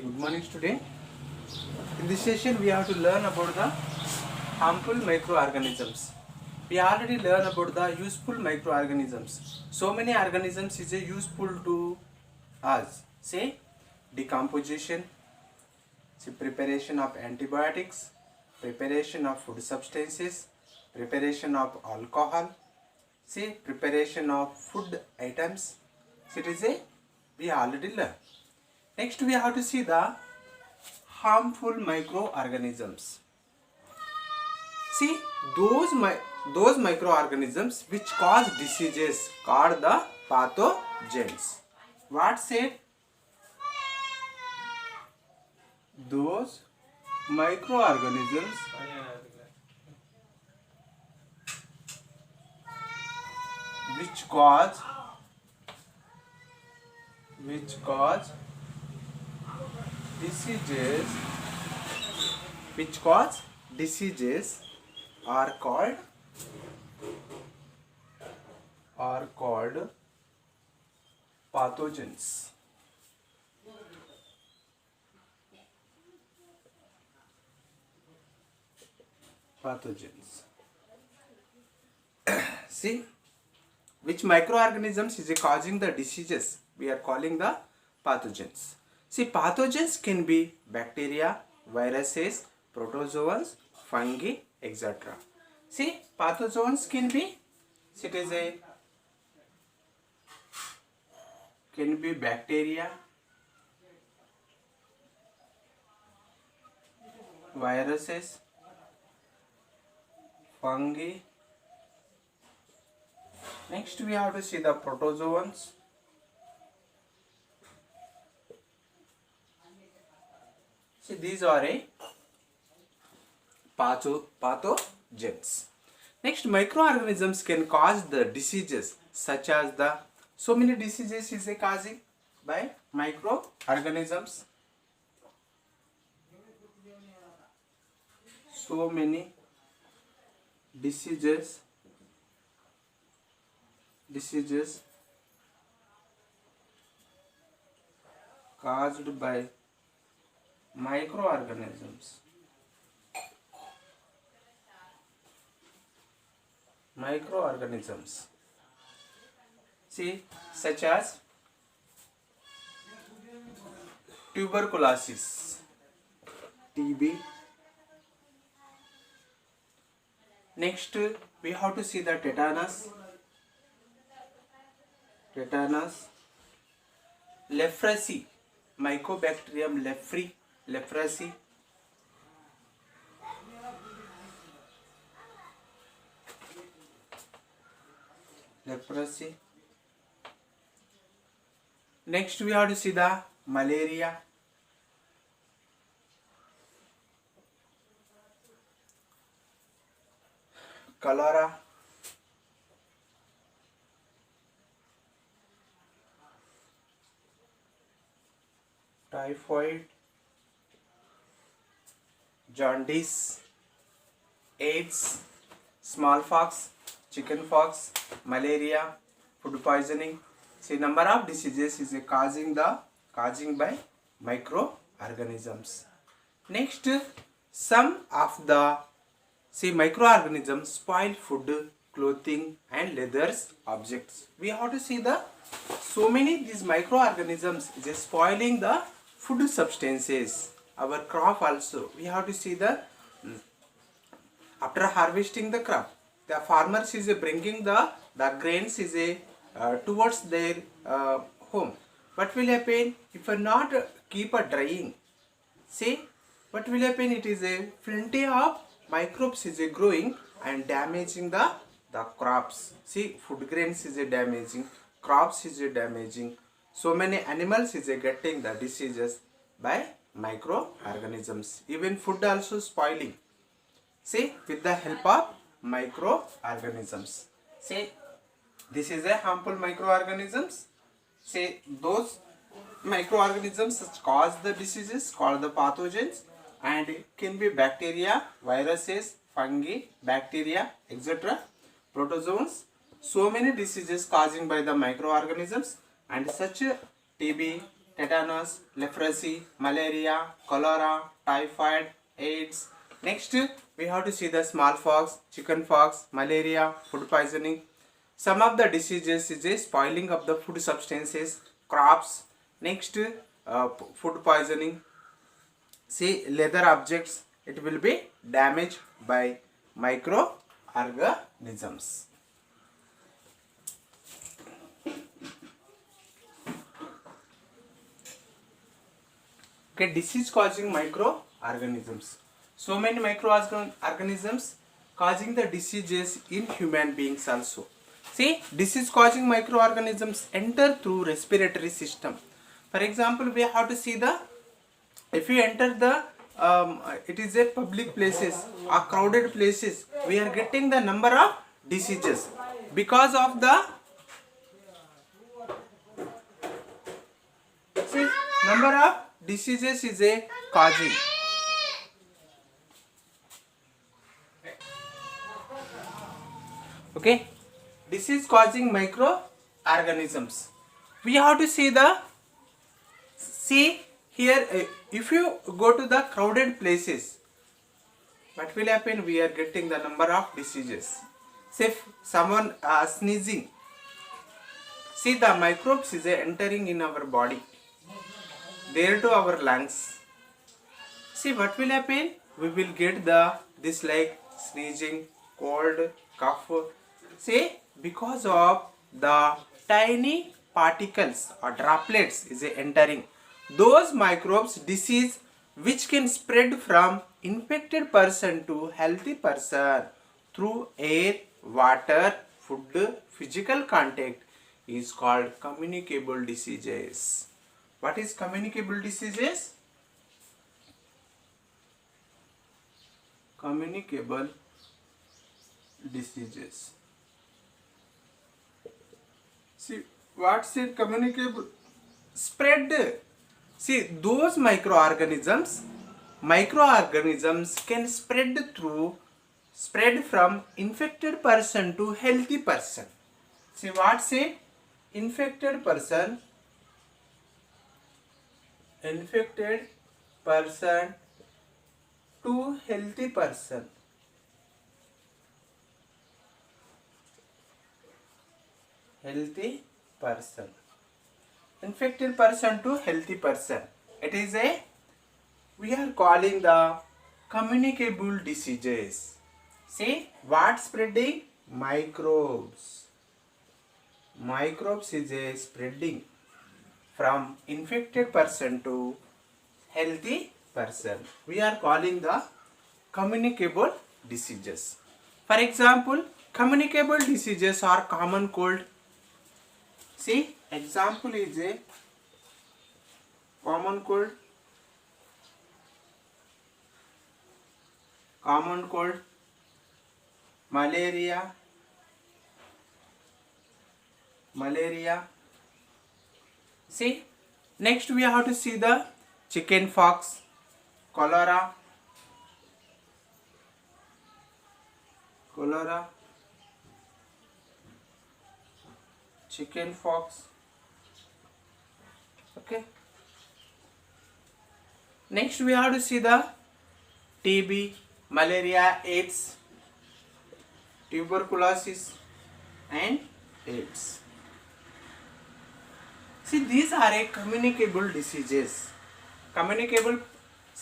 Good morning today. In this session we have to learn about the harmful microorganisms. We already learned about the useful microorganisms. So many organisms is useful to us. Say decomposition, say preparation of antibiotics, preparation of food substances, preparation of alcohol, say preparation of food items. So it is a we already learned. Next we have to see the harmful microorganisms. See those microorganisms which cause diseases called the pathogens. What said? Those microorganisms which cause diseases are called pathogens. See, which microorganisms is causing the diseases we are calling the pathogens. See, pathogens can be bacteria, viruses, protozoans, fungi, etc. See, pathogens can be bacteria, viruses, fungi. Next we have to see the protozoans. See, these are a pathogens. Next, microorganisms can cause the diseases such as the so many diseases is a causing by microorganisms. So many diseases caused by microorganisms. See, such as tuberculosis, TB. Next we have to see the tetanus, leprosy, Mycobacterium leprosy, Next we have to see the malaria, cholera, typhoid, jaundice, AIDS, smallpox, chickenpox, malaria, food poisoning. See, number of diseases is causing by microorganisms. Next, some of the microorganisms spoil food, clothing and leather objects. We have to see the so many these microorganisms is spoiling the food substances. Our crop also we have to see the after harvesting the crop, the farmers is bringing the grains is towards their home. What will happen if not keep drying? See, what will happen? It is a plenty of microbes is growing and damaging the crops. See, food grains is damaging, crops is damaging. So many animals is getting the diseases by microorganisms. Even food also spoiling. See, with the help of microorganisms. See, this is a harmful microorganisms. Say those microorganisms cause the diseases called the pathogens, and it can be bacteria, viruses, fungi, bacteria, etc. Protozoans. So many diseases causing by the microorganisms, and such TB, tetanus, leprosy, malaria, cholera, typhoid, AIDS. Next, we have to see the smallpox, chickenpox, malaria, food poisoning. Some of the diseases is a spoiling of the food substances, crops. Next, food poisoning. See, leather objects, it will be damaged by microorganisms. Okay, disease causing microorganisms. So many microorganisms causing the diseases in human beings also. See, disease causing microorganisms enter through respiratory system. For example, we have to see the, if you enter the it is a public places or crowded places, we are getting the number of diseases because of the, see, number of diseases is a causing. Okay, disease causing microorganisms. We have to see the, see here, if you go to the crowded places, what will happen? We are getting the number of diseases. Say if someone sneezing, see the microbes is entering in our body, there to our lungs. See what will happen? We will get the, this like sneezing, cold, cough. See, because of the tiny particles or droplets is entering, those microbes disease which can spread from infected person to healthy person through air, water, food, physical contact is called communicable diseases. What is communicable diseases? Communicable diseases. See, what's it communicable? Spread. See, those microorganisms can spread from infected person to healthy person. See, what's it? Infected person to healthy person. Healthy person. Infected person to healthy person. It is a, we are calling the communicable diseases. See, what spreading? Microbes. Microbes is a spreading from infected person to healthy person. We are calling the communicable diseases. For example, communicable diseases are common cold. See, example is a common cold, malaria, see, next we have to see the chicken pox, cholera, chicken pox. Okay, next we have to see the TB, malaria, AIDS, tuberculosis and AIDS. See, these are a communicable diseases. Communicable,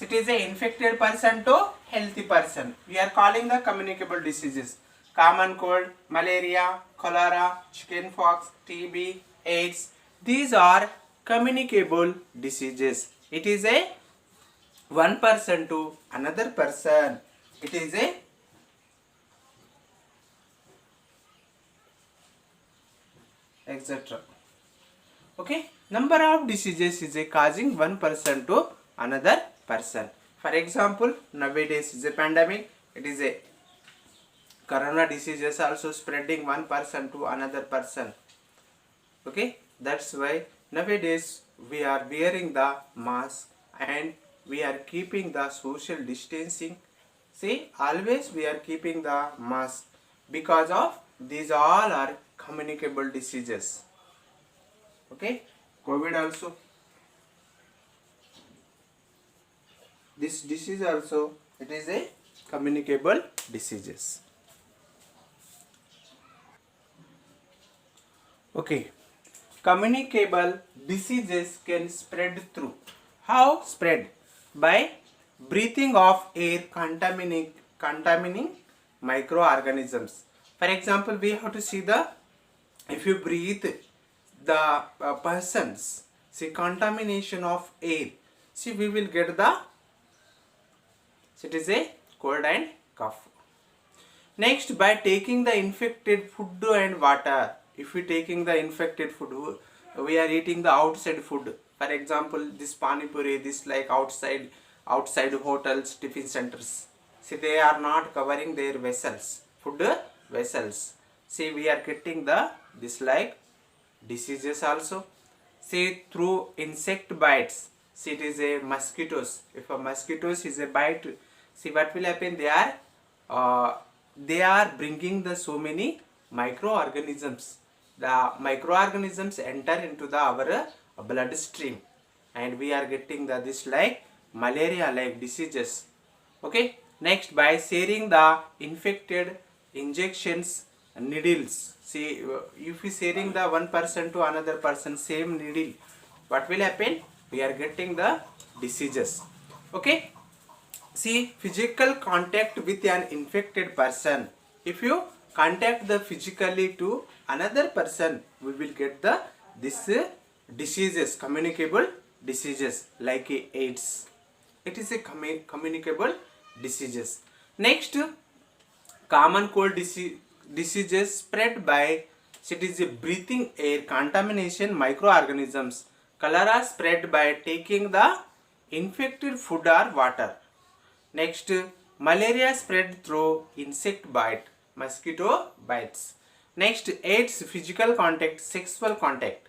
it is a infected person to healthy person. We are calling the communicable diseases. Common cold, malaria, cholera, chicken pox, TB, AIDS. These are communicable diseases. It is a one person to another person. It is a etc. Okay, number of diseases is a causing one person to another person. For example, nowadays is a pandemic. It is a corona diseases also spreading one person to another person. Okay, that's why nowadays we are wearing the mask and we are keeping the social distancing. See, always we are keeping the mask because of these all are communicable diseases. Okay, COVID also. This disease also, it is a communicable diseases. Okay, communicable diseases can spread through. How spread? By breathing of air contamining microorganisms. For example, we have to see the, if you breathe the persons, see contamination of air, see we will get the, it is a cold and cough. Next, by taking the infected food and water. If we taking the infected food, we are eating the outside food. For example, this pani puri, this like outside hotels, tiffin centers. See, they are not covering their vessels, food vessels. See, we are getting the this like diseases also. See, through insect bites. See, it is a mosquitoes. If a mosquitoes is a bite, see what will happen. They are bringing the so many microorganisms. The microorganisms enter into the our bloodstream, and we are getting the this like malaria like diseases. Okay. Next, by sharing the infected injections needles. See, if we sharing the one person to another person same needle, what will happen? We are getting the diseases. Okay. See, physical contact with an infected person. If you contact the physically to another person, we will get the this diseases, communicable diseases like AIDS. It is a communicable diseases. Next, common cold diseases spread by, it is a breathing air contamination microorganisms. Cholera spread by taking the infected food or water. Next, malaria spread through insect bite, mosquito bites. Next, AIDS, physical contact, sexual contact.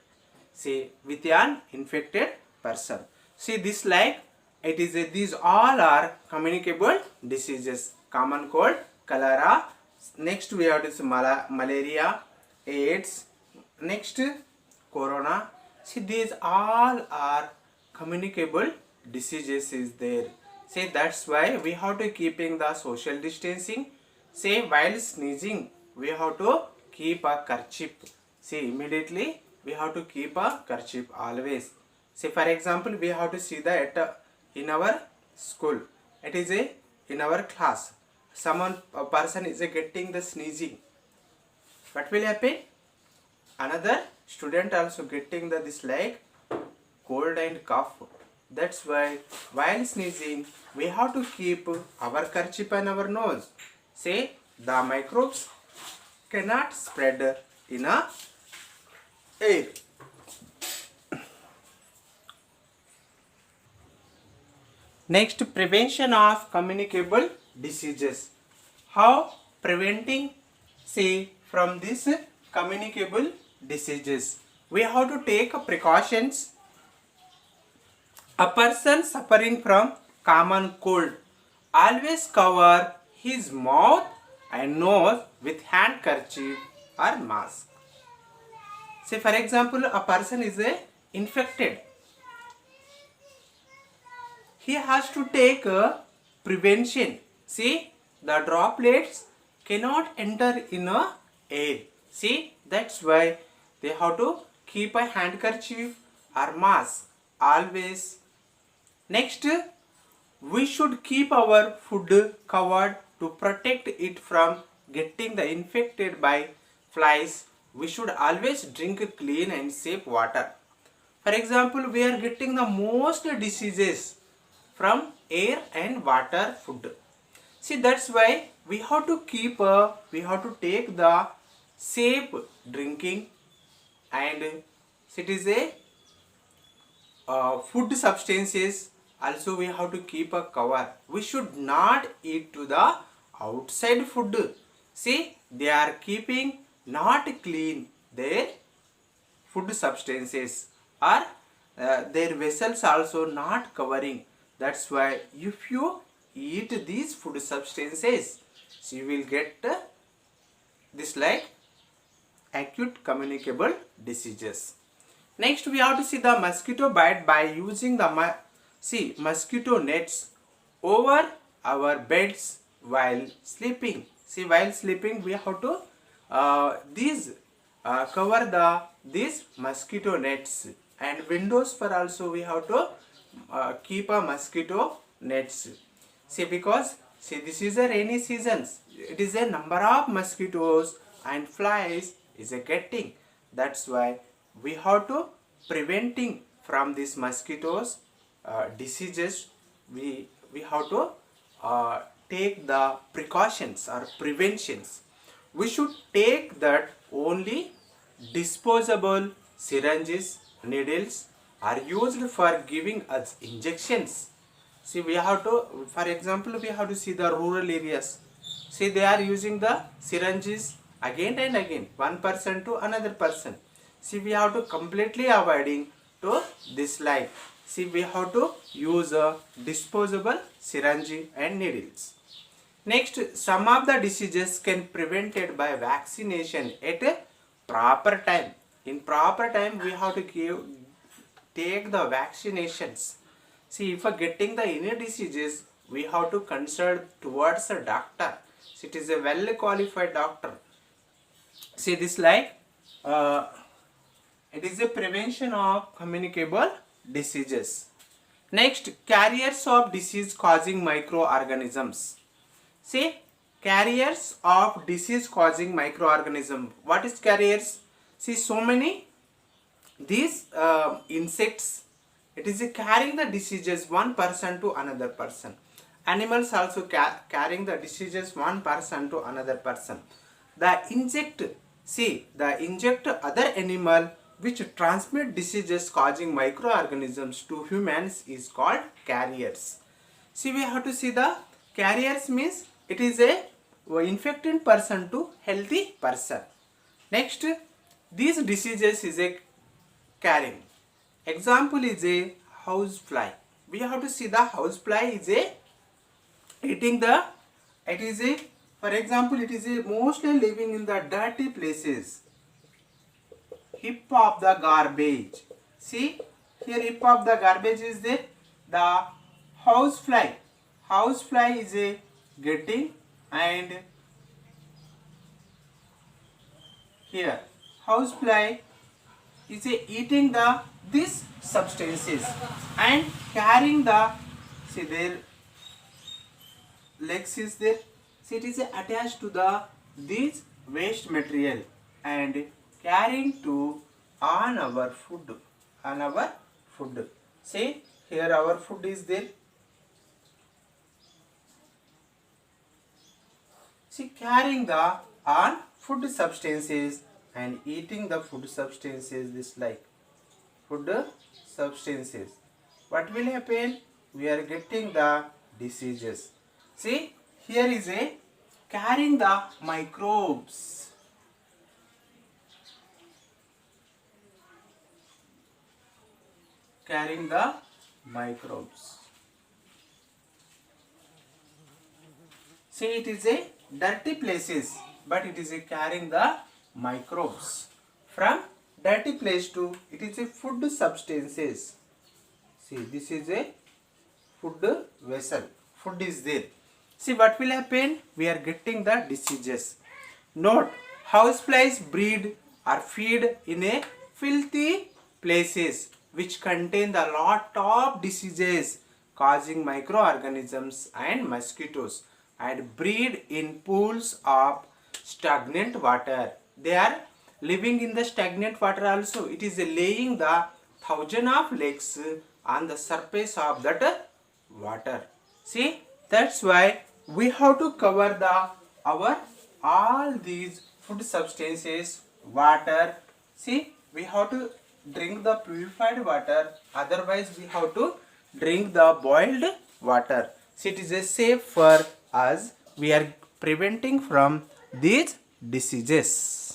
See, with an infected person. See, this like, it is these all are communicable diseases. Common cold, cholera. Next, we have this malaria, AIDS. Next, corona. See, these all are communicable diseases is there. Say, that's why we have to keeping the social distancing. Say, while sneezing, we have to keep a kerchief. See, immediately we have to keep a kerchief always. Say, for example, we have to see that in our school, it is in our class, a person is getting the sneezing. What will happen? Another student also getting the this like cold and cough. That's why while sneezing, we have to keep our kerchief on our nose. Say, the microbes cannot spread in a air. Next, prevention of communicable diseases. How preventing, say, from this communicable diseases? We have to take precautions. A person suffering from common cold always cover his mouth and nose with handkerchief or mask. Say, for example, a person is infected. He has to take a prevention. See, the droplets cannot enter in a air. See, that's why they have to keep a handkerchief or mask always. Next, we should keep our food covered to protect it from getting the infected by flies. We should always drink clean and safe water. For example, we are getting the most diseases from air and water food. See, that's why we have to keep, we have to take the safe drinking, and it is a food substances also we have to keep a cover. We should not eat to the outside food. See, they are keeping not clean their food substances, or their vessels also not covering. That's why if you eat these food substances, so you will get this like acute communicable diseases. Next, we have to see the mosquito bite by using the mosquito nets over our beds while sleeping. See, while sleeping we have to cover these mosquito nets, and windows for also we have to keep a mosquito nets. See, because see, this is a rainy seasons, it is a number of mosquitoes and flies is a getting. That's why we have to preventing from these mosquitoes diseases. We have to take the precautions or preventions. We should take that only disposable syringes, needles are used for giving us injections. See, we have to, for example, we have to see the rural areas. See, they are using the syringes again and again, one person to another person. See, we have to completely avoiding to this life. See, we have to use a disposable syringe and needles. Next, some of the diseases can prevented by vaccination at a proper time. In proper time, we have to take the vaccinations. See, if getting the any diseases, we have to consult towards a doctor. So it is a well qualified doctor. See, this like it is a prevention of communicable diseases. Next, carriers of disease causing microorganisms. See, carriers of disease causing microorganism. What is carriers? See, so many these insects, it is carrying the diseases one person to another person. Animals also carrying the diseases one person to another person. The inject other animal which transmit diseases causing microorganisms to humans is called carriers. See, we have to see the carriers means it is a infected person to healthy person. Next, these diseases is a carrying. Example is a house fly. We have to see the house fly is a eating the, it is a, for example, it is a mostly living in the dirty places. Heap of the garbage. See, here heap of the garbage is there. The house fly is a getting, and here house fly is a eating the these substances and carrying the, see, their legs is there. See, it is attached to the this waste material and carrying to on our food. See, here our food is there. See, carrying the on food substances and eating the food substances, this like food substances. What will happen? We are getting the diseases. See, here is a carrying the microbes. Carrying the microbes. See, it is a dirty places, but it is a carrying the microbes. From dirty place to, it is a food substances. See, this is a food vessel. Food is there. See, what will happen? We are getting the diseases. Note, houseflies breed or feed in a filthy places which contain the lot of diseases causing microorganisms and mosquitoes, and breed in pools of stagnant water. They are living in the stagnant water also. It is laying the thousands of eggs on the surface of that water. See, that's why we have to cover the our all these food substances, water. See, we have to drink the purified water, otherwise we have to drink the boiled water. See, it is safe for us. We are preventing from these diseases.